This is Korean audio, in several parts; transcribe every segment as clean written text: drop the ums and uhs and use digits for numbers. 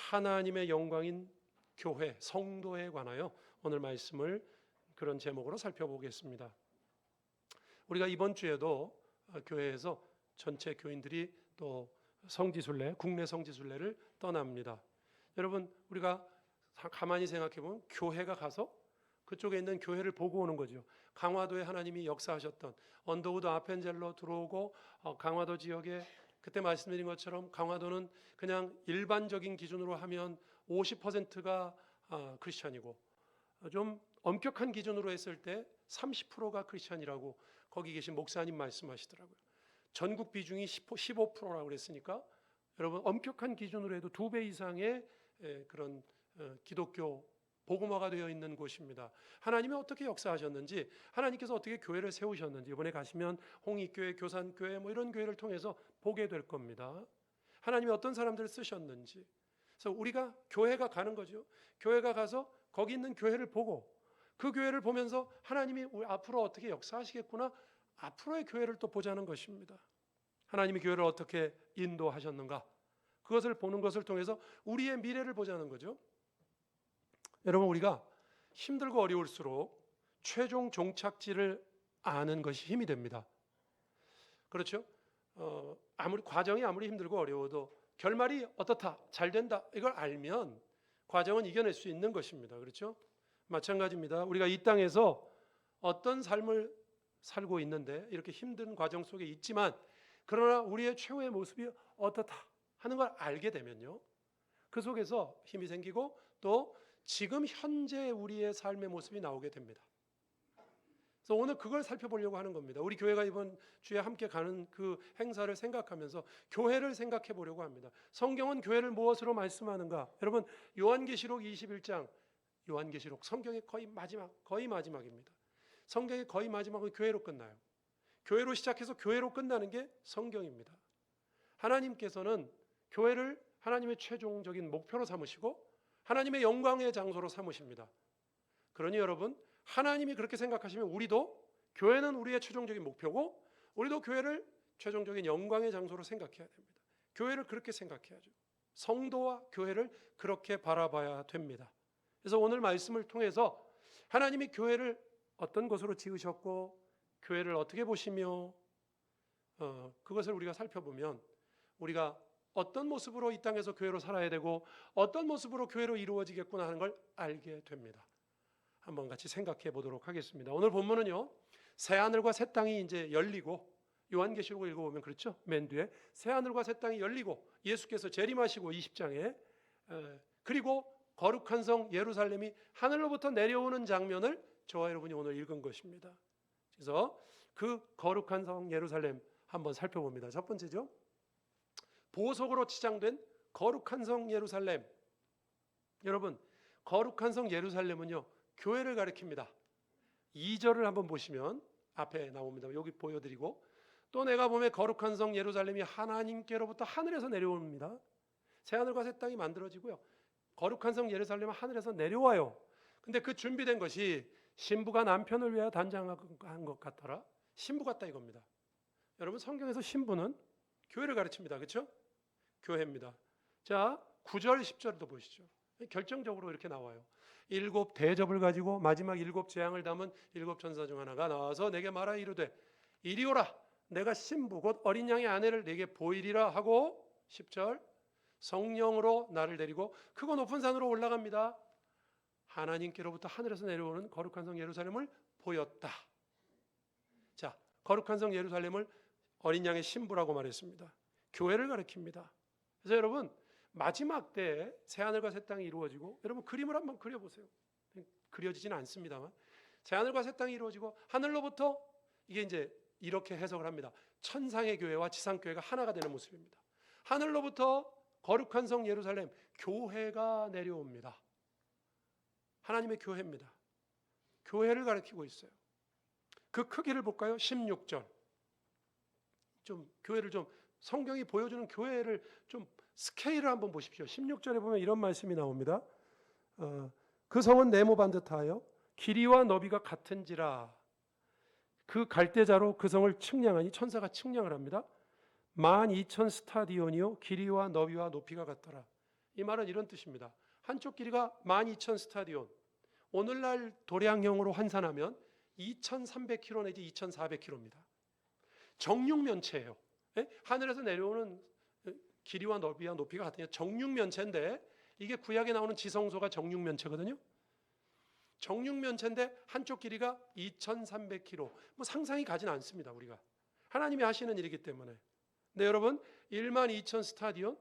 하나님의 영광인 교회, 성도에 관하여 오늘 말씀을 그런 제목으로 살펴보겠습니다. 우리가 이번 주에도 교회에서 전체 교인들이 또 성지순례, 국내 성지순례를 떠납니다. 여러분, 우리가 가만히 생각해 보면 교회가 가서 그쪽에 있는 교회를 보고 오는 거죠. 강화도에 하나님이 역사하셨던 언더우드 아펜젤러 들어오고 강화도 지역에 그때 말씀드린 것처럼 강화도는 그냥 일반적인 기준으로 하면 50%가 크리스천이고 좀 엄격한 기준으로 했을 때 30%가 크리스천이라고 거기 계신 목사님 말씀하시더라고요. 전국 비중이 15%라고 그랬으니까 여러분 엄격한 기준으로 해도 2배 이상의 그런 기독교 복음화가 되어 있는 곳입니다. 하나님이 어떻게 역사하셨는지, 하나님께서 어떻게 교회를 세우셨는지 이번에 가시면 홍익교회, 교산교회 뭐 이런 교회를 통해서 보게 될 겁니다. 하나님이 어떤 사람들을 쓰셨는지. 그래서 우리가 교회가 가는 거죠. 교회가 가서 거기 있는 교회를 보고 그 교회를 보면서 하나님이 우리 앞으로 어떻게 역사하시겠구나, 앞으로의 교회를 또 보자는 것입니다. 하나님이 교회를 어떻게 인도하셨는가, 그것을 보는 것을 통해서 우리의 미래를 보자는 거죠. 여러분, 우리가 힘들고 어려울수록 최종 종착지를 아는 것이 힘이 됩니다. 그렇죠? 과정이 아무리 힘들고 어려워도 결말이 어떻다, 잘 된다, 이걸 알면 과정은 이겨낼 수 있는 것입니다. 그렇죠? 마찬가지입니다. 우리가 이 땅에서 어떤 삶을 살고 있는데 이렇게 힘든 과정 속에 있지만 그러나 우리의 최후의 모습이 어떻다 하는 걸 알게 되면요, 그 속에서 힘이 생기고 또 지금 현재 우리의 삶의 모습이 나오게 됩니다. 그래서 오늘 그걸 살펴보려고 하는 겁니다. 우리 교회가 이번 주에 함께 가는 그 행사를 생각하면서 교회를 생각해 보려고 합니다. 성경은 교회를 무엇으로 말씀하는가? 여러분, 요한계시록 21장, 요한계시록 성경의 거의 마지막입니다. 성경의 거의 마지막은 교회로 끝나요. 교회로 시작해서 교회로 끝나는 게 성경입니다. 하나님께서는 교회를 하나님의 최종적인 목표로 삼으시고 하나님의 영광의 장소로 삼으십니다. 그러니 여러분, 하나님이 그렇게 생각하시면 우리도 교회는 우리의 최종적인 목표고 우리도 교회를 최종적인 영광의 장소로 생각해야 됩니다. 교회를 그렇게 생각해야죠. 성도와 교회를 그렇게 바라봐야 됩니다. 그래서 오늘 말씀을 통해서 하나님이 교회를 어떤 것으로 지으셨고 교회를 어떻게 보시며 그것을 우리가 살펴보면 우리가 어떤 모습으로 이 땅에서 교회로 살아야 되고 어떤 모습으로 교회로 이루어지겠구나 하는 걸 알게 됩니다. 한번 같이 생각해 보도록 하겠습니다. 오늘 본문은요, 새 하늘과 새 땅이 이제 열리고, 요한계시록을 읽어보면 그렇죠, 맨 뒤에 새 하늘과 새 땅이 열리고 예수께서 재림하시고 20장에 그리고 거룩한 성 예루살렘이 하늘로부터 내려오는 장면을 저와 여러분이 오늘 읽은 것입니다. 그래서 그 거룩한 성 예루살렘 한번 살펴봅니다. 첫 번째죠, 보석으로 치장된 거룩한 성 예루살렘. 여러분, 거룩한 성 예루살렘은요, 교회를 가리킵니다. 2절을 한번 보시면 앞에 나옵니다. 여기 보여드리고, 또 내가 보매 거룩한 성 예루살렘이 하나님께로부터 하늘에서 내려옵니다. 새하늘과 새 땅이 만들어지고요, 거룩한 성 예루살렘은 하늘에서 내려와요. 근데 그 준비된 것이 신부가 남편을 위하여 단장한 것 같더라. 신부 같다 이겁니다. 여러분, 성경에서 신부는 교회를 가르칩니다. 그렇죠? 교회입니다. 자, 9절 10절도 보시죠. 결정적으로 이렇게 나와요. 7 대접을 가지고 마지막 7 재앙을 담은 7 천사 중 하나가 나와서 내게 말하 이르되 이리 오라, 내가 신부 곧 어린 양의 아내를 내게 보이리라 하고 10절 성령으로 나를 데리고 크고 높은 산으로 올라갑니다. 하나님께로부터 하늘에서 내려오는 거룩한 성 예루살렘을 보였다. 자, 거룩한 성 예루살렘을 어린 양의 신부라고 말했습니다. 교회를 가리킵니다. 그래서 여러분, 마지막 때에 새하늘과 새 땅이 이루어지고, 여러분 그림을 한번 그려보세요. 그려지지는 않습니다만 새하늘과 새 땅이 이루어지고 하늘로부터, 이게 이제 이렇게 해석을 합니다. 천상의 교회와 지상교회가 하나가 되는 모습입니다. 하늘로부터 거룩한 성 예루살렘, 교회가 내려옵니다. 하나님의 교회입니다. 교회를 가리키고 있어요. 그 크기를 볼까요? 16절. 좀 교회를 좀, 성경이 보여주는 교회를 좀 스케일을 한번 보십시오. 16절에 보면 이런 말씀이 나옵니다. 그 성은 네모 반듯하여 길이와 너비가 같은지라. 그 갈대자로 그 성을 측량하니, 천사가 측량을 합니다. 12,000 스타디온이요 길이와 너비와 높이가 같더라. 이 말은 이런 뜻입니다. 한쪽 길이가 12,000 스타디온, 오늘날 도량형으로 환산하면 2,300km 내지 2,400km입니다. 정육면체예요. 예? 하늘에서 내려오는 길이와 넓이와 높이가 같으니까 정육면체인데, 이게 구약에 나오는 지성소가 정육면체거든요. 정육면체인데 한쪽 길이가 2,300km. 뭐 상상이 가진 않습니다, 우리가. 하나님이 하시는 일이기 때문에. 네, 여러분, 12,000 스타디온,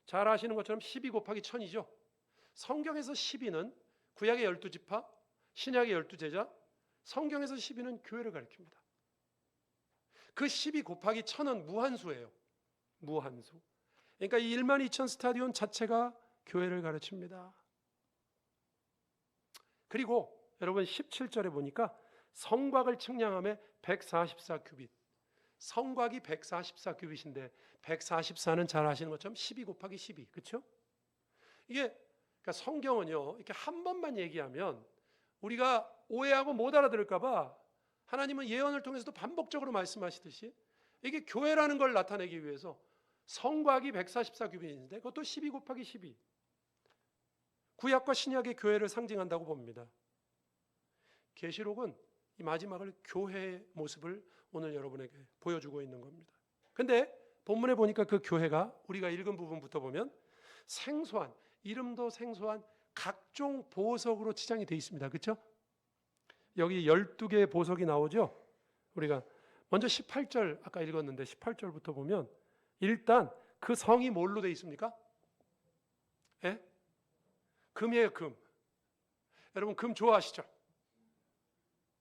잘 아시는 것처럼 12 곱하기 1000이죠. 성경에서 12는 구약의 12지파, 신약의 12제자, 성경에서 12는 교회를 가리킵니다. 그 12 곱하기 1000은 무한수예요. 무한수. 그러니까 이 12,000 스타디온 자체가 교회를 가르칩니다. 그리고 여러분 17절에 보니까 성곽을 측량함에 144규빗. 성곽이 144규빗인데 144는 잘 아시는 것처럼 12 곱하기 12. 그렇죠? 이게 그러니까 성경은요, 이렇게 한 번만 얘기하면 우리가 오해하고 못 알아들을까 봐 하나님은 예언을 통해서도 반복적으로 말씀하시듯이 이게 교회라는 걸 나타내기 위해서 성곽이 144규빗인데 그것도 12 곱하기 12. 구약과 신약의 교회를 상징한다고 봅니다. 계시록은 이 마지막을 교회의 모습을 오늘 여러분에게 보여주고 있는 겁니다. 근데 본문에 보니까 그 교회가 우리가 읽은 부분부터 보면 생소한, 이름도 생소한 각종 보석으로 치장이 되어 있습니다. 그렇죠? 여기 12개의 보석이 나오죠. 우리가 먼저 18절 아까 읽었는데 18절부터 보면 일단 그 성이 뭘로 되어 있습니까? 예? 금이에요, 금. 여러분 금 좋아하시죠?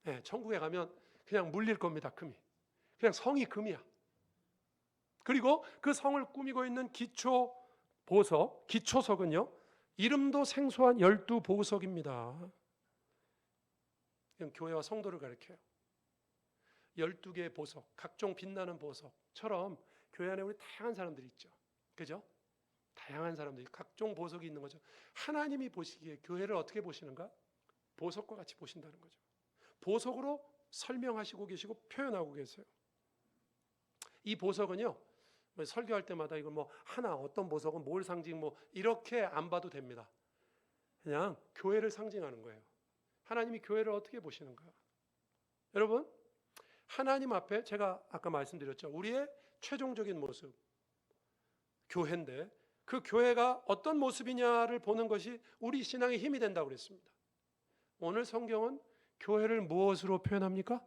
예, 천국에 가면 그냥 물릴 겁니다, 금이. 그냥 성이 금이야. 그리고 그 성을 꾸미고 있는 기초 보석, 기초석은요, 이름도 생소한 12보석입니다. 교회와 성도를 가리켜요. 12개의 보석, 각종 빛나는 보석처럼 교회 안에 우리 다양한 사람들이 있죠. 그죠? 다양한 사람들이 각종 보석이 있는 거죠. 하나님이 보시기에 교회를 어떻게 보시는가? 보석과 같이 보신다는 거죠. 보석으로 설명하시고 계시고 표현하고 계세요. 이 보석은요, 설교할 때마다 이거 뭐 하나 어떤 보석은 뭘 상징 뭐 이렇게 안 봐도 됩니다. 그냥 교회를 상징하는 거예요. 하나님이 교회를 어떻게 보시는가? 여러분, 하나님 앞에 제가 아까 말씀드렸죠. 우리의 최종적인 모습, 교회인데 그 교회가 어떤 모습이냐를 보는 것이 우리 신앙의 힘이 된다고 그랬습니다. 오늘 성경은 교회를 무엇으로 표현합니까?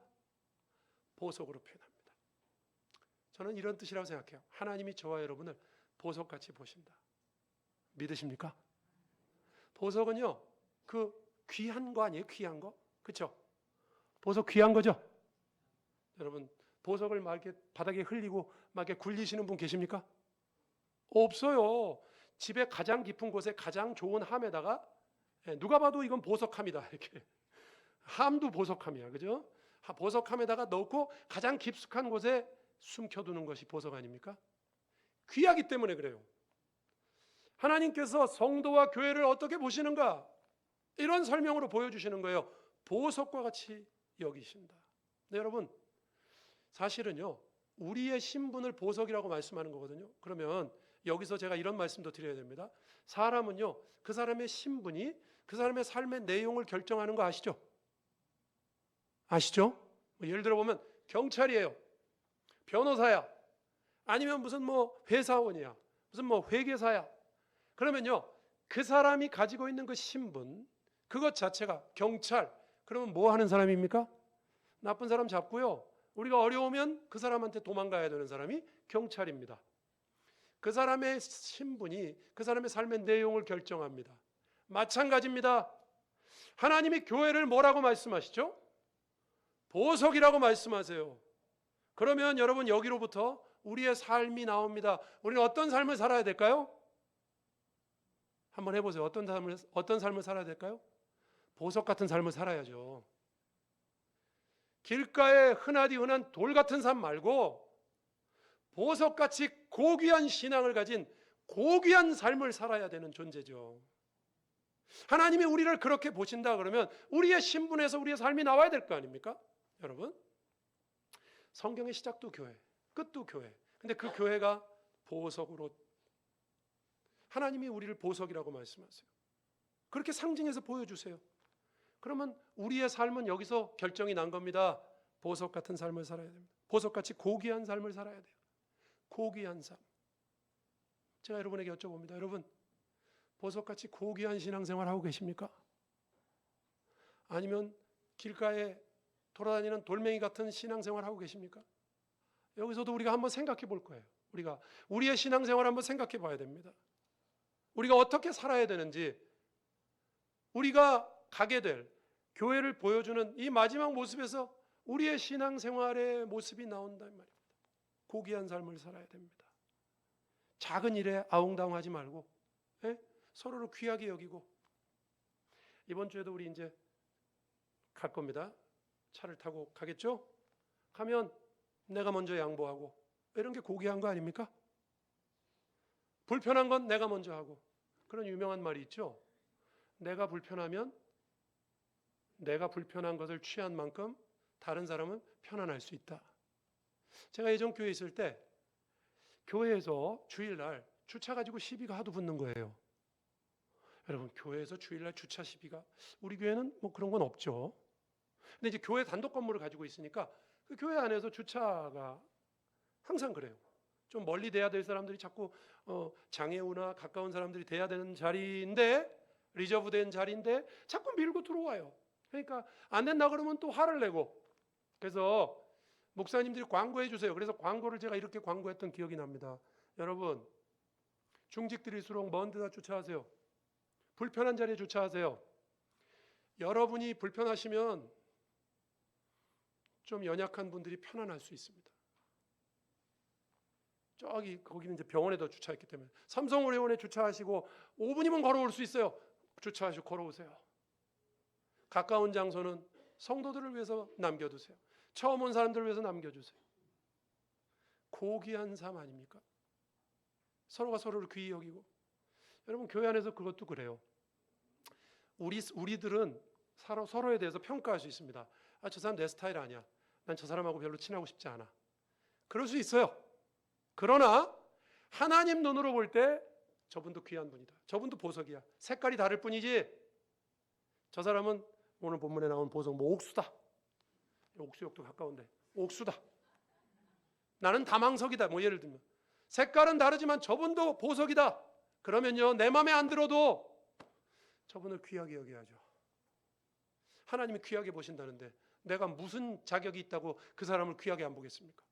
보석으로 표현합니다. 저는 이런 뜻이라고 생각해요. 하나님이 저와 여러분을 보석같이 보신다. 믿으십니까? 보석은요, 그 귀한 거 아니에요? 귀한 거? 그렇죠? 보석 귀한 거죠? 여러분, 보석을 막 이렇게 바닥에 흘리고 막 이렇게 굴리시는 분 계십니까? 없어요. 집에 가장 깊은 곳에 가장 좋은 함에다가 누가 봐도 이건 보석함이다. 이렇게 함도 보석함이야, 그죠? 보석함에다가 넣고 가장 깊숙한 곳에 숨겨두는 것이 보석 아닙니까? 귀하기 때문에 그래요. 하나님께서 성도와 교회를 어떻게 보시는가? 이런 설명으로 보여주시는 거예요. 보석과 같이 여기신다. 네, 여러분, 사실은요, 우리의 신분을 보석이라고 말씀하는 거거든요. 그러면 여기서 제가 이런 말씀도 드려야 됩니다. 사람은요, 그 사람의 신분이 그 사람의 삶의 내용을 결정하는 거 아시죠? 아시죠? 예를 들어 보면 경찰이에요, 변호사야, 아니면 무슨 뭐 회사원이야, 무슨 뭐 회계사야. 그러면요, 그 사람이 가지고 있는 그 신분, 그것 자체가 경찰, 그러면 뭐 하는 사람입니까? 나쁜 사람 잡고요, 우리가 어려우면 그 사람한테 도망가야 되는 사람이 경찰입니다. 그 사람의 신분이 그 사람의 삶의 내용을 결정합니다. 마찬가지입니다. 하나님이 교회를 뭐라고 말씀하시죠? 보석이라고 말씀하세요. 그러면 여러분, 여기로부터 우리의 삶이 나옵니다. 우리는 어떤 삶을 살아야 될까요? 한번 해보세요. 어떤 삶을 살아야 될까요? 보석 같은 삶을 살아야죠. 길가에 흔하디 흔한 돌 같은 삶 말고 보석같이 고귀한 신앙을 가진 고귀한 삶을 살아야 되는 존재죠. 하나님이 우리를 그렇게 보신다 그러면 우리의 신분에서 우리의 삶이 나와야 될 거 아닙니까? 여러분, 성경의 시작도 교회, 끝도 교회. 근데 그 교회가 보석으로, 하나님이 우리를 보석이라고 말씀하세요. 그렇게 상징해서 보여주세요. 그러면 우리의 삶은 여기서 결정이 난 겁니다. 보석 같은 삶을 살아야 됩니다. 보석같이 고귀한 삶을 살아야 돼요. 고귀한 삶. 제가 여러분에게 여쭤봅니다. 여러분, 보석같이 고귀한 신앙생활 하고 계십니까? 아니면 길가에 돌아다니는 돌멩이 같은 신앙생활 하고 계십니까? 여기서도 우리가 한번 생각해 볼 거예요. 우리가 우리의 신앙생활 한번 생각해 봐야 됩니다. 우리가 어떻게 살아야 되는지, 우리가 가게 될 교회를 보여주는 이 마지막 모습에서 우리의 신앙생활의 모습이 나온단 말입니다. 고귀한 삶을 살아야 됩니다. 작은 일에 아웅다웅하지 말고 서로를 귀하게 여기고. 이번 주에도 우리 이제 갈 겁니다. 차를 타고 가겠죠? 가면 내가 먼저 양보하고, 이런 게 고귀한 거 아닙니까? 불편한 건 내가 먼저 하고. 그런 유명한 말이 있죠. 내가 불편하면 내가 불편한 것을 취한 만큼 다른 사람은 편안할 수 있다. 제가 예전 교회에 있을 때 교회에서 주일날 주차 가지고 시비가 하도 붙는 거예요. 여러분, 교회에서 주일날 주차 시비가, 우리 교회는 뭐 그런 건 없죠. 근데 이제 교회 단독 건물을 가지고 있으니까 그 교회 안에서 주차가 항상 그래요. 좀 멀리 돼야 될 사람들이 자꾸 장애우나 가까운 사람들이 돼야 되는 자리인데, 리저브된 자리인데 자꾸 밀고 들어와요. 그러니까 안 된다 그러면 또 화를 내고. 그래서 목사님들이 광고해 주세요. 그래서 광고를 제가 이렇게 광고했던 기억이 납니다. 여러분, 중직들일수록 먼 데다 주차하세요. 불편한 자리에 주차하세요. 여러분이 불편하시면 좀 연약한 분들이 편안할 수 있습니다. 거기는 이제 병원에도 주차했기 때문에 삼성의료원에 주차하시고 5분이면 걸어올 수 있어요. 주차하시고 걸어오세요. 가까운 장소는 성도들을 위해서 남겨두세요. 처음 온 사람들을 위해서 남겨주세요. 고귀한 삶 아닙니까? 서로가 서로를 귀히 여기고. 여러분, 교회 안에서 그것도 그래요. 우리들은 서로에 대해서 평가할 수 있습니다. 저 사람 내 스타일 아니야. 난 저 사람하고 별로 친하고 싶지 않아. 그럴 수 있어요. 그러나 하나님 눈으로 볼 때 저분도 귀한 분이다. 저분도 보석이야. 색깔이 다를 뿐이지 저 사람은 오늘 본문에 나온 보석 뭐 옥수다. 옥수역도 가까운데 옥수다. 나는 다망석이다. 뭐 예를 들면 색깔은 다르지만 저분도 보석이다. 그러면요, 내 마음에 안 들어도 저분을 귀하게 여겨야죠. 하나님이 귀하게 보신다는데 내가 무슨 자격이 있다고 그 사람을 귀하게 안 보겠습니까?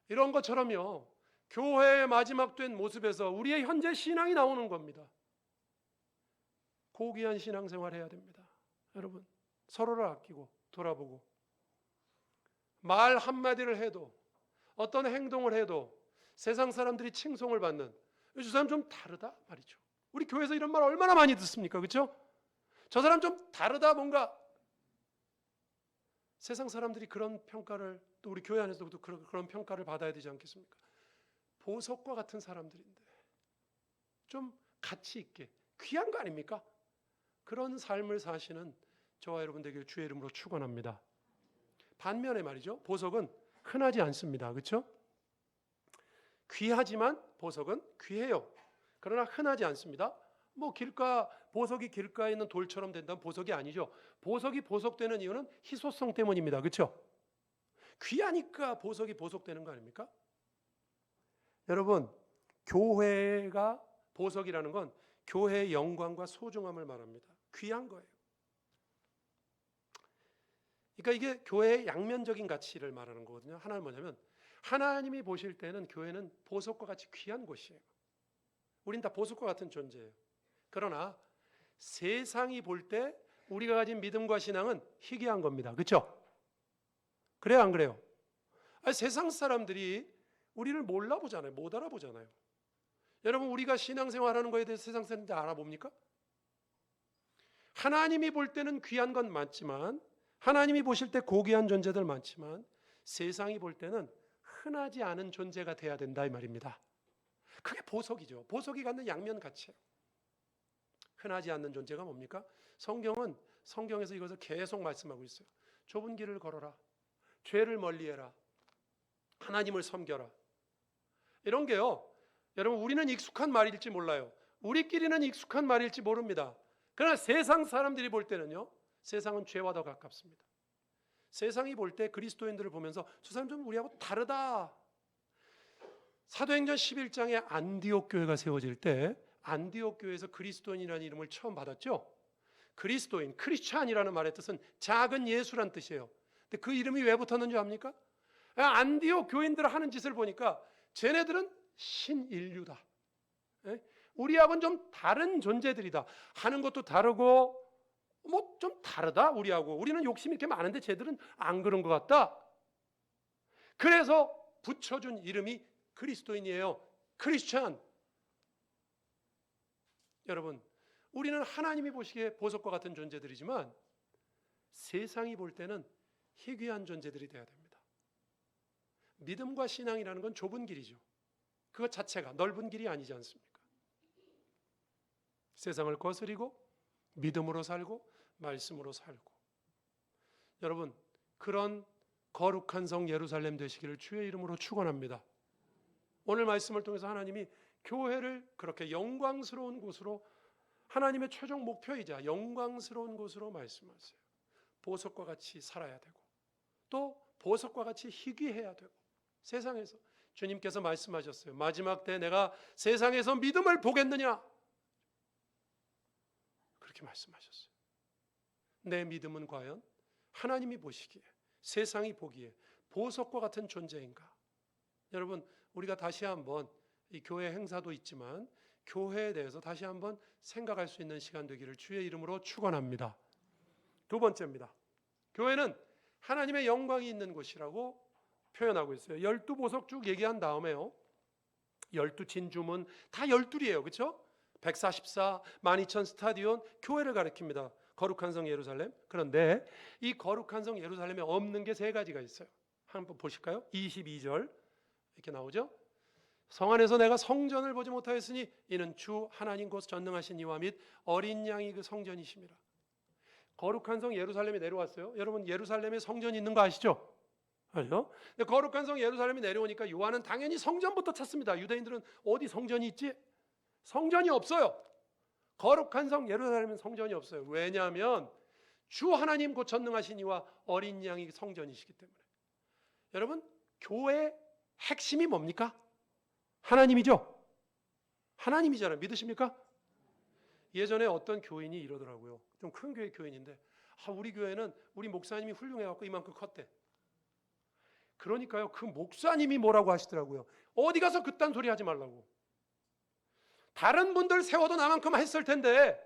이런 것처럼요, 교회의 마지막 된 모습에서 우리의 현재 신앙이 나오는 겁니다. 고귀한 신앙생활 해야 됩니다. 여러분, 서로를 아끼고 돌아보고, 말 한마디를 해도, 어떤 행동을 해도 세상 사람들이 칭송을 받는, 저 사람 좀 다르다 말이죠. 우리 교회에서 이런 말 얼마나 많이 듣습니까? 그렇죠? 저 사람 좀 다르다, 뭔가. 세상 사람들이 그런 평가를, 또 우리 교회 안에서도 그런 평가를 받아야 되지 않겠습니까? 보석과 같은 사람들인데 좀 가치 있게 귀한 거 아닙니까? 그런 삶을 사시는 저와 여러분 되길 주의 이름으로 축원합니다. 반면에 말이죠, 보석은 흔하지 않습니다. 그렇죠? 귀하지만 보석은 귀해요. 그러나 흔하지 않습니다. 뭐 보석이 길가에 있는 돌처럼 된다면 보석이 아니죠. 보석이 보석되는 이유는 희소성 때문입니다. 그렇죠? 귀하니까 보석이 보석되는 거 아닙니까? 여러분, 교회가 보석이라는 건 교회의 영광과 소중함을 말합니다. 귀한 거예요. 그러니까 이게 교회의 양면적인 가치를 말하는 거거든요. 하나는 뭐냐면, 하나님이 보실 때는 교회는 보석과 같이 귀한 곳이에요. 우린 다 보석과 같은 존재예요. 그러나 세상이 볼 때 우리가 가진 믿음과 신앙은 희귀한 겁니다. 그렇죠? 그래요, 안 그래요? 세상 사람들이 우리를 몰라보잖아요. 못 알아보잖아요. 여러분, 우리가 신앙생활하는 거에 대해서 세상 사람들이 알아봅니까? 하나님이 볼 때는 귀한 건 맞지만, 하나님이 보실 때 고귀한 존재들 많지만, 세상이 볼 때는 흔하지 않은 존재가 돼야 된다 이 말입니다. 그게 보석이죠. 보석이 갖는 양면 가치예요. 흔하지 않는 존재가 뭡니까? 성경에서 이것을 계속 말씀하고 있어요. 좁은 길을 걸어라. 죄를 멀리해라. 하나님을 섬겨라. 이런 게요, 여러분, 우리는 익숙한 말일지 몰라요. 우리끼리는 익숙한 말일지 모릅니다. 그러나 세상 사람들이 볼 때는요, 세상은 죄와 더 가깝습니다. 세상이 볼 때 그리스도인들을 보면서 저 사람 좀 우리하고 다르다. 사도행전 11장에 안디옥 교회가 세워질 때 안디옥 교회에서 그리스도인이라는 이름을 처음 받았죠. 그리스도인, 크리스찬이라는 말의 뜻은 작은 예수란 뜻이에요. 근데 그 이름이 왜 붙었는지 압니까? 안디옥 교인들 하는 짓을 보니까 쟤네들은 신인류다. 우리하고는 좀 다른 존재들이다. 하는 것도 다르고 뭐 좀 다르다 우리하고. 우리는 욕심이 이렇게 많은데 쟤들은 안 그런 것 같다. 그래서 붙여준 이름이 그리스도인이에요. 크리스찬. 여러분, 우리는 하나님이 보시기에 보석과 같은 존재들이지만 세상이 볼 때는 희귀한 존재들이 되어야 됩니다. 믿음과 신앙이라는 건 좁은 길이죠. 그것 자체가 넓은 길이 아니지 않습니까? 세상을 거스리고 믿음으로 살고 말씀으로 살고. 여러분, 그런 거룩한 성 예루살렘 되시기를 주의 이름으로 축원합니다. 오늘 말씀을 통해서 하나님이 교회를 그렇게 영광스러운 곳으로, 하나님의 최종 목표이자 영광스러운 곳으로 말씀하세요. 보석과 같이 살아야 되고 또 보석과 같이 희귀해야 되고. 세상에서 주님께서 말씀하셨어요. 마지막 때 내가 세상에서 믿음을 보겠느냐, 그렇게 말씀하셨어요. 내 믿음은 과연 하나님이 보시기에, 세상이 보기에 보석과 같은 존재인가? 여러분, 우리가 다시 한번 이 교회 행사도 있지만 교회에 대해서 다시 한번 생각할 수 있는 시간 되기를 주의 이름으로 축원합니다. 두 번째입니다. 교회는 하나님의 영광이 있는 곳이라고 표현하고 있어요. 12보석 쭉 얘기한 다음에요, 12진주문 다 12이에요. 그렇죠? 144, 12,000 스타디온, 교회를 가리킵니다. 거룩한 성 예루살렘. 그런데 이 거룩한 성 예루살렘에 없는 게 세 가지가 있어요. 한번 보실까요? 22절 이렇게 나오죠. 성 안에서 내가 성전을 보지 못하였으니 이는 주 하나님 곧 전능하신 이와 및 어린 양이 그 성전이심이라. 거룩한 성 예루살렘에 내려왔어요. 여러분, 예루살렘에 성전이 있는 거 아시죠? 알죠? 근데 거룩한 성 예루살렘에 내려오니까 요한은 당연히 성전부터 찾습니다. 유대인들은 어디 성전이 있지? 성전이 없어요. 거룩한 성 예루살렘은 성전이 없어요. 왜냐하면 주 하나님 곧 전능하신 이와 어린 양이 성전이시기 때문에. 여러분, 교회의 핵심이 뭡니까? 하나님이죠. 하나님이잖아요. 믿으십니까? 예전에 어떤 교인이 이러더라고요. 좀 큰 교회 교인인데, 우리 교회는 우리 목사님이 훌륭해갖고 이만큼 컸대. 그러니까요, 그 목사님이 뭐라고 하시더라고요. 어디 가서 그딴 소리 하지 말라고. 다른 분들 세워도 나만큼 했을 텐데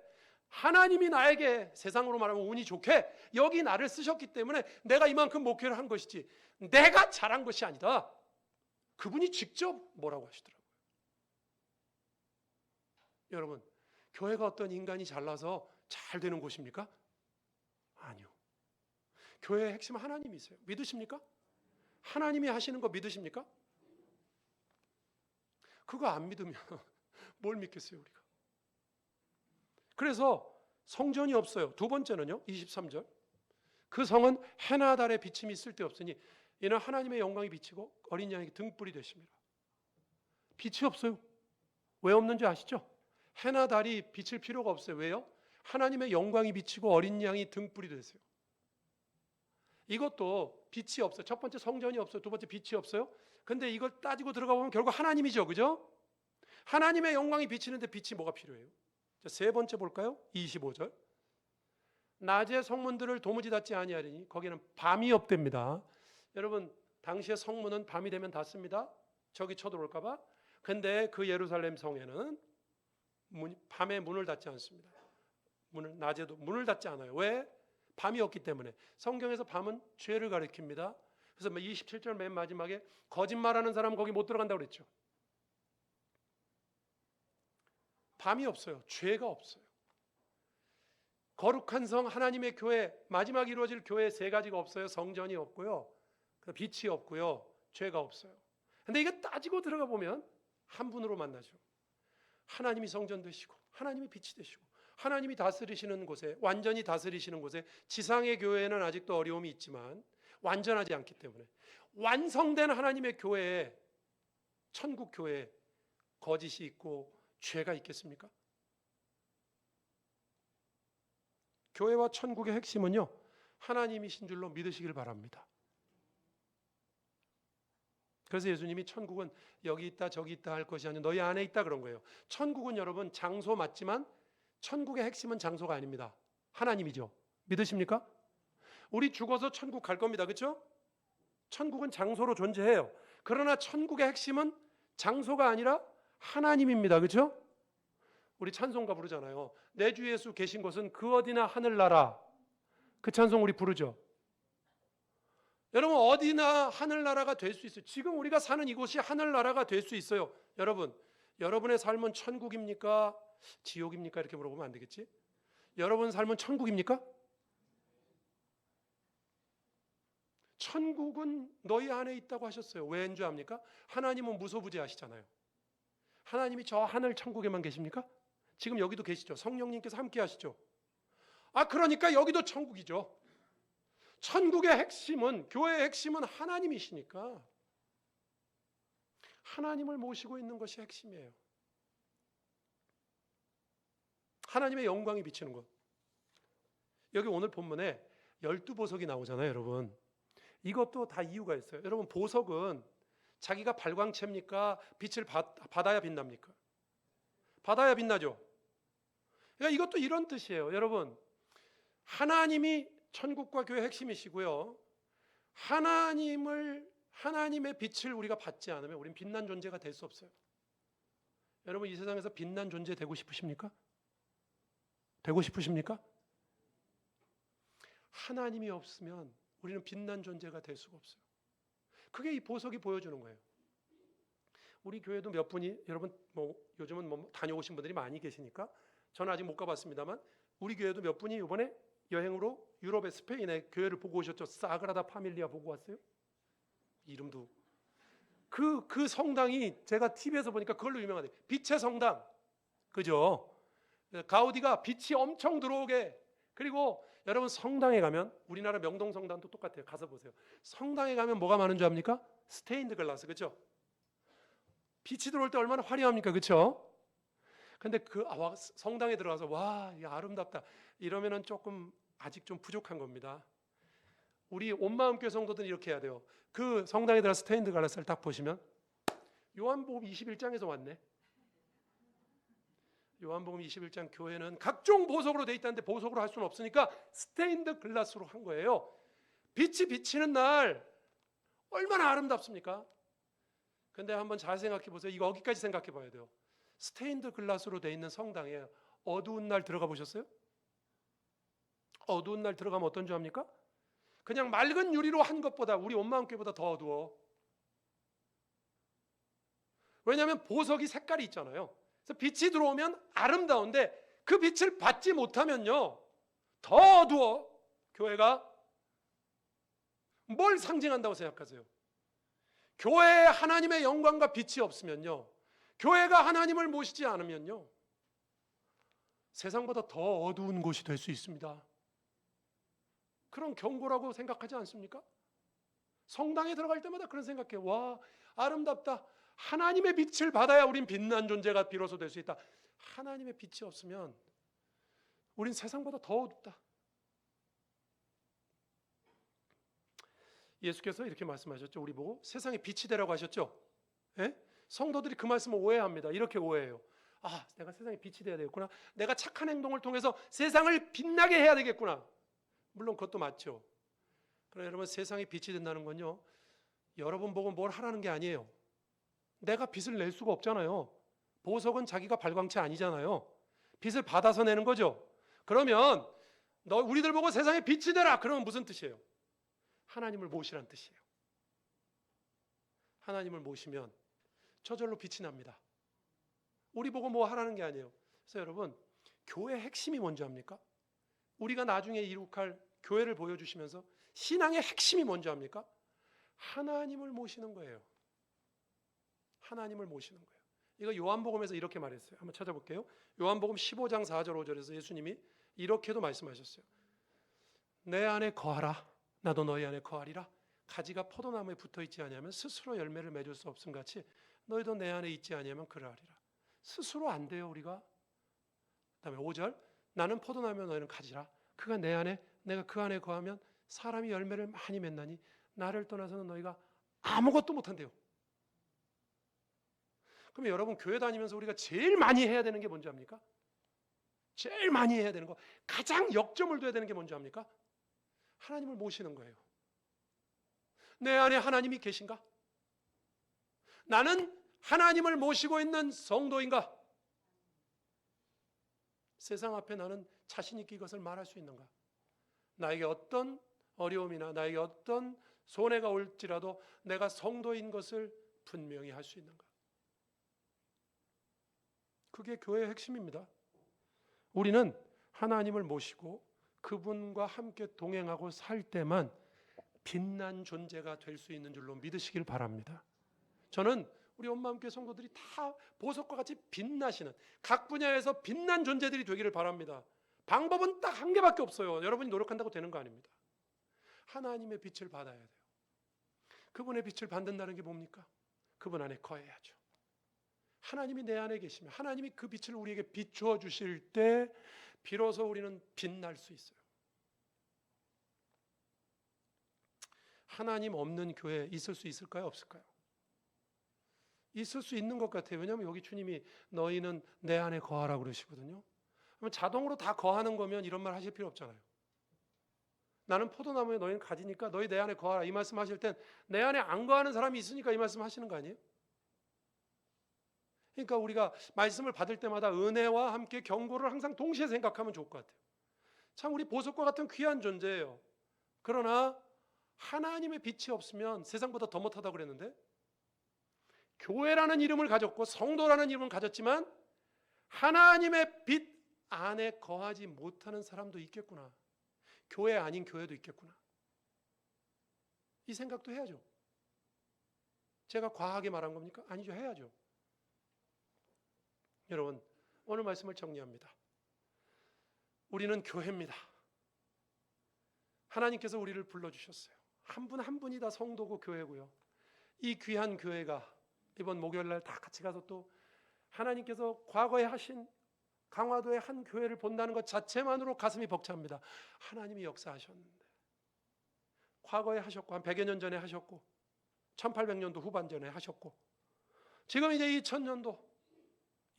하나님이 나에게, 세상으로 말하면 운이 좋게 여기 나를 쓰셨기 때문에 내가 이만큼 목회를 한 것이지 내가 잘한 것이 아니다. 그분이 직접 뭐라고 하시더라고요. 여러분, 교회가 어떤 인간이 잘나서 잘 되는 곳입니까? 아니요. 교회의 핵심은 하나님이세요. 믿으십니까? 하나님이 하시는 거 믿으십니까? 그거 안 믿으면 뭘 믿겠어요, 우리가? 그래서 성전이 없어요. 두 번째는요, 23절. 그 성은 해나 달의 비침이 쓸데없으니 이는 하나님의 영광이 비치고 어린 양의 등불이 되십니다. 빛이 없어요. 왜 없는지 아시죠? 해나 달이 비칠 필요가 없어요. 왜요? 하나님의 영광이 비치고 어린 양이 등불이 되세요. 이것도 빛이 없어요. 첫 번째 성전이 없어요. 두 번째 빛이 없어요. 근데 이걸 따지고 들어가 보면 결국 하나님이죠. 그죠? 하나님의 영광이 비치는데 빛이 뭐가 필요해요? 자, 세 번째 볼까요? 25절. 낮에 성문들을 도무지 닫지 아니하리니 거기는 밤이 없답니다. 여러분, 당시에 성문은 밤이 되면 닫습니다. 적이 쳐들어올까 봐. 근데 그 예루살렘 성에는 밤에 문을 닫지 않습니다. 낮에도 문을 닫지 않아요. 왜? 밤이 없기 때문에. 성경에서 밤은 죄를 가리킵니다. 그래서 27절 맨 마지막에 거짓말하는 사람은 거기 못 들어간다고 그랬죠. 밤이 없어요. 죄가 없어요. 거룩한 성 하나님의 교회, 마지막 이루어질 교회 세 가지가 없어요. 성전이 없고요, 빛이 없고요, 죄가 없어요. 근데 이게 따지고 들어가 보면 한 분으로 만나죠. 하나님이 성전 되시고 하나님이 빛이 되시고 하나님이 다스리시는 곳에, 완전히 다스리시는 곳에, 지상의 교회에는 아직도 어려움이 있지만 완전하지 않기 때문에 완성된 하나님의 교회에, 천국 교회에 거짓이 있고 죄가 있겠습니까? 교회와 천국의 핵심은요, 하나님이신 줄로 믿으시길 바랍니다. 그래서 예수님이 천국은 여기 있다 저기 있다 할 것이 아니라 너희 안에 있다 그런 거예요. 천국은 여러분 장소 맞지만 천국의 핵심은 장소가 아닙니다. 하나님이죠. 믿으십니까? 우리 죽어서 천국 갈 겁니다. 그렇죠? 천국은 장소로 존재해요. 그러나 천국의 핵심은 장소가 아니라 하나님입니다. 그렇죠? 우리 찬송가 부르잖아요. 내 주 예수 계신 곳은 그 어디나 하늘나라. 그 찬송 우리 부르죠. 여러분 어디나 하늘나라가 될 수 있어요. 지금 우리가 사는 이곳이 하늘나라가 될 수 있어요. 여러분, 여러분의 삶은 천국입니까? 지옥입니까? 이렇게 물어보면 안 되겠지? 여러분 삶은 천국입니까? 천국은 너희 안에 있다고 하셨어요. 왜인 줄 압니까? 하나님은 무소부재하시잖아요. 하나님이 저 하늘 천국에만 계십니까? 지금 여기도 계시죠. 성령님께서 함께 하시죠. 그러니까 여기도 천국이죠. 천국의 핵심은, 교회의 핵심은 하나님이시니까 하나님을 모시고 있는 것이 핵심이에요. 하나님의 영광이 비치는 것. 여기 오늘 본문에 12보석이 나오잖아요, 여러분. 이것도 다 이유가 있어요. 여러분, 보석은 자기가 발광체입니까? 빛을 받아야 빛납니까? 받아야 빛나죠. 그러니까 이것도 이런 뜻이에요. 여러분, 하나님이 천국과 교회의 핵심이시고요. 하나님의 빛을 우리가 받지 않으면 우리는 빛난 존재가 될 수 없어요. 여러분, 이 세상에서 빛난 존재 되고 싶으십니까? 되고 싶으십니까? 하나님이 없으면 우리는 빛난 존재가 될 수가 없어요. 그게 이 보석이 보여주는 거예요. 우리 교회도 몇 분이, 여러분 요즘은 다녀오신 분들이 많이 계시니까 저는 아직 못 가봤습니다만 우리 교회도 몇 분이 이번에 여행으로 유럽의 스페인에 교회를 보고 오셨죠. 사그라다 파밀리아 보고 왔어요. 이름도 그 성당이 제가 TV에서 보니까 그걸로 유명하대요. 빛의 성당. 그죠? 가우디가 빛이 엄청 들어오게. 그리고 여러분 성당에 가면 우리나라 명동성당도 똑같아요. 가서 보세요. 성당에 가면 뭐가 많은 줄 압니까? 스테인드 글라스. 그렇죠? 빛이 들어올 때 얼마나 화려합니까? 그렇죠? 근데 성당에 들어가서 와, 이거 아름답다. 이러면은 조금 아직 좀 부족한 겁니다. 우리 온마음교회 성도들은 이렇게 해야 돼요. 그 성당에 들어가서 스테인드 글라스를 딱 보시면 요한복음 21장에서 왔네. 요한복음 21장 교회는 각종 보석으로 돼 있다는데 보석으로 할 수는 없으니까 스테인드 글라스로 한 거예요. 빛이 비치는 날 얼마나 아름답습니까? 근데 한번 잘 생각해 보세요. 이거 여기까지 생각해 봐야 돼요. 스테인드 글라스로 돼 있는 성당에 어두운 날 들어가 보셨어요? 어두운 날 들어가면 어떤 줄 압니까? 그냥 맑은 유리로 한 것보다 우리 온마음교회보다 더 어두워. 왜냐하면 보석이 색깔이 있잖아요. 그래서 빛이 들어오면 아름다운데 그 빛을 받지 못하면요 더 어두워. 교회가 뭘 상징한다고 생각하세요? 교회에 하나님의 영광과 빛이 없으면요, 교회가 하나님을 모시지 않으면요 세상보다 더 어두운 곳이 될 수 있습니다. 그런 경고라고 생각하지 않습니까? 성당에 들어갈 때마다 그런 생각해요. 와, 아름답다. 하나님의 빛을 받아야 우린 빛난 존재가 비로소 될 수 있다. 하나님의 빛이 없으면 우린 세상보다 더 어둡다. 예수께서 이렇게 말씀하셨죠. 우리 보고 세상에 빛이 되라고 하셨죠. 예? 성도들이 그 말씀을 오해합니다. 이렇게 오해해요. 내가 세상에 빛이 돼야 되겠구나. 내가 착한 행동을 통해서 세상을 빛나게 해야 되겠구나. 물론 그것도 맞죠. 그러나 여러분, 세상에 빛이 된다는 건요, 여러분 보고 뭘 하라는 게 아니에요. 내가 빛을 낼 수가 없잖아요. 보석은 자기가 발광체 아니잖아요. 빛을 받아서 내는 거죠. 그러면 우리들 보고 세상에 빛이 되라. 그러면 무슨 뜻이에요? 하나님을 모시란 뜻이에요. 하나님을 모시면 저절로 빛이 납니다. 우리 보고 뭐 하라는 게 아니에요. 그래서 여러분, 교회의 핵심이 뭔지 압니까? 우리가 나중에 이룩할 교회를 보여주시면서 신앙의 핵심이 뭔지 압니까? 하나님을 모시는 거예요. 하나님을 모시는 거예요. 이거 요한복음에서 이렇게 말했어요. 한번 찾아볼게요. 요한복음 15장 4절 5절에서 예수님이 이렇게도 말씀하셨어요. 내 안에 거하라. 나도 너희 안에 거하리라. 가지가 포도나무에 붙어있지 아니하면 스스로 열매를 맺을 수 없음 같이 너희도 내 안에 있지 아니하면 그러하리라. 스스로 안 돼요, 우리가. 그다음에 5절, 나는 포도나무여 너희는 가지라. 그가 내 안에, 내가 그 안에 거하면 사람이 열매를 많이 맺나니 나를 떠나서는 너희가 아무것도 못한대요. 그럼 여러분, 교회 다니면서 우리가 제일 많이 해야 되는 게 뭔지 압니까? 제일 많이 해야 되는 거, 가장 역점을 둬야 되는 게 뭔지 압니까? 하나님을 모시는 거예요. 내 안에 하나님이 계신가? 나는 하나님을 모시고 있는 성도인가? 세상 앞에 나는 자신 있게 이것을 말할 수 있는가? 나에게 어떤 어려움이나 나에게 어떤 손해가 올지라도 내가 성도인 것을 분명히 할 수 있는가? 그게 교회의 핵심입니다. 우리는 하나님을 모시고 그분과 함께 동행하고 살 때만 빛난 존재가 될 수 있는 줄로 믿으시길 바랍니다. 저는 우리 온마음교회 성도들이 다 보석과 같이 빛나시는, 각 분야에서 빛난 존재들이 되기를 바랍니다. 방법은 딱 한 개밖에 없어요. 여러분이 노력한다고 되는 거 아닙니다. 하나님의 빛을 받아야 돼요. 그분의 빛을 받는다는 게 뭡니까? 그분 안에 거해야죠. 하나님이 내 안에 계시면 하나님이 그 빛을 우리에게 비추어 주실 때 비로소 우리는 빛날 수 있어요. 하나님 없는 교회 있을 수 있을까요? 없을까요? 있을 수 있는 것 같아요. 왜냐하면 여기 주님이 너희는 내 안에 거하라 그러시거든요. 그러면 자동으로 다 거하는 거면 이런 말 하실 필요 없잖아요. 나는 포도나무에 너희는 가지니까 너희 내 안에 거하라, 이 말씀 하실 땐 내 안에 안 거하는 사람이 있으니까 이 말씀 하시는 거 아니에요? 그러니까 우리가 말씀을 받을 때마다 은혜와 함께 경고를 항상 동시에 생각하면 좋을 것 같아요. 참 우리 보석과 같은 귀한 존재예요. 그러나 하나님의 빛이 없으면 세상보다 더 못하다고 그랬는데, 교회라는 이름을 가졌고 성도라는 이름을 가졌지만 하나님의 빛 안에 거하지 못하는 사람도 있겠구나. 교회 아닌 교회도 있겠구나. 이 생각도 해야죠. 제가 과하게 말한 겁니까? 아니죠. 해야죠. 여러분, 오늘 말씀을 정리합니다. 우리는 교회입니다. 하나님께서 우리를 불러주셨어요. 한 분 한 분이 다 성도고 교회고요. 이 귀한 교회가 이번 목요일날 다 같이 가서 또 하나님께서 과거에 하신 강화도의 한 교회를 본다는 것 자체만으로 가슴이 벅찹니다. 하나님이 역사하셨는데, 과거에 하셨고 한 100여 년 전에 하셨고 1800년도 후반전에 하셨고 지금 이제 2000년도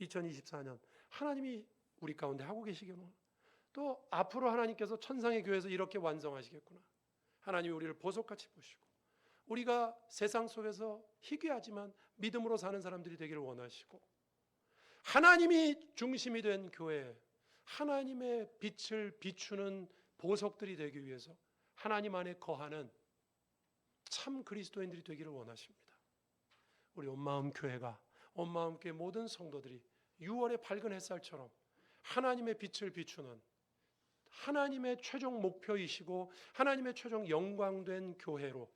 2024년 하나님이 우리 가운데 하고 계시겠구나. 또 앞으로 하나님께서 천상의 교회에서 이렇게 완성하시겠구나. 하나님이 우리를 보석같이 보시고 우리가 세상 속에서 희귀하지만 믿음으로 사는 사람들이 되기를 원하시고, 하나님이 중심이 된 교회, 하나님의 빛을 비추는 보석들이 되기 위해서 하나님 안에 거하는 참 그리스도인들이 되기를 원하십니다. 우리 온마음 교회가, 온마음 교회 모든 성도들이 6월의 밝은 햇살처럼 하나님의 빛을 비추는, 하나님의 최종 목표이시고 하나님의 최종 영광된 교회로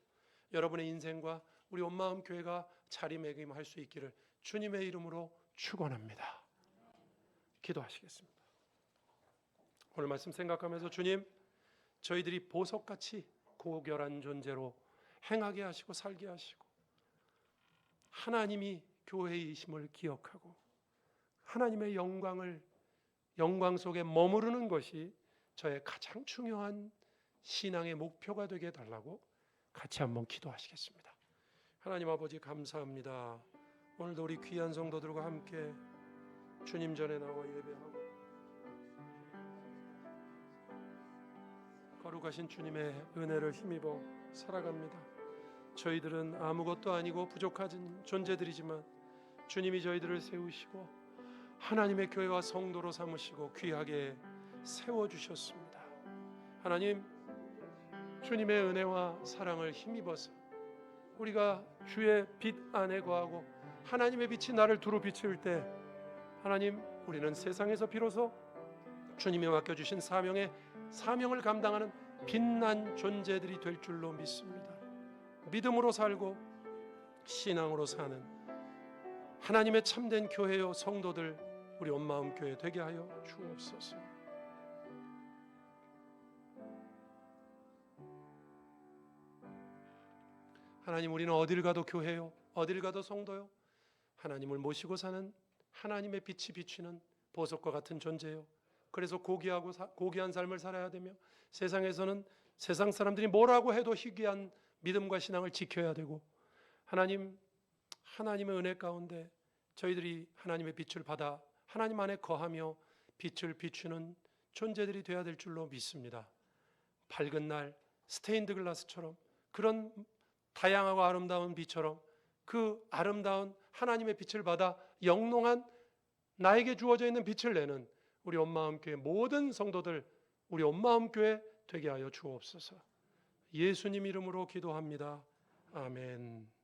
여러분의 인생과 우리 온마음 교회가 자리매김할 수 있기를 주님의 이름으로 축원합니다. 기도하시겠습니다. 오늘 말씀 생각하면서 주님, 저희들이 보석같이 고결한 존재로 행하게 하시고 살게 하시고 하나님이 교회이심을 기억하고 하나님의 영광 속에 머무르는 것이 저의 가장 중요한 신앙의 목표가 되게 해달라고 같이 한번 기도하시겠습니다. 하나님 아버지, 감사합니다. 오늘도 우리 귀한 성도들과 함께 주님 전에 나와 예배하고 거룩하신 주님의 은혜를 힘입어 살아갑니다. 저희들은 아무것도 아니고 부족한 존재들이지만 주님이 저희들을 세우시고 하나님의 교회와 성도로 삼으시고 귀하게 세워주셨습니다. 하나님, 주님의 은혜와 사랑을 힘입어서 우리가 주의 빛 안에 거하고 하나님의 빛이 나를 두루 비출 때 하나님, 우리는 세상에서 비로소 주님이 맡겨주신 사명을 감당하는 빛난 존재들이 될 줄로 믿습니다. 믿음으로 살고 신앙으로 사는 하나님의 참된 교회요 성도들, 우리 온마음 교회 되게 하여 주옵소서. 하나님, 우리는 어딜 가도 교회요, 어딜 가도 성도요, 하나님을 모시고 사는 하나님의 빛이 비추는 보석과 같은 존재요. 그래서 고귀한 삶을 살아야 되며 세상에서는 세상 사람들이 뭐라고 해도 희귀한 믿음과 신앙을 지켜야 되고 하나님의 은혜 가운데 저희들이 하나님의 빛을 받아 하나님 안에 거하며 빛을 비추는 존재들이 되어야 될 줄로 믿습니다. 밝은 날 스테인드 글라스처럼 그런 다양하고 아름다운 빛처럼 그 아름다운 하나님의 빛을 받아 영롱한 나에게 주어져 있는 빛을 내는 우리 온마음교회 모든 성도들, 우리 온마음교회 되게 하여 주옵소서. 예수님 이름으로 기도합니다. 아멘.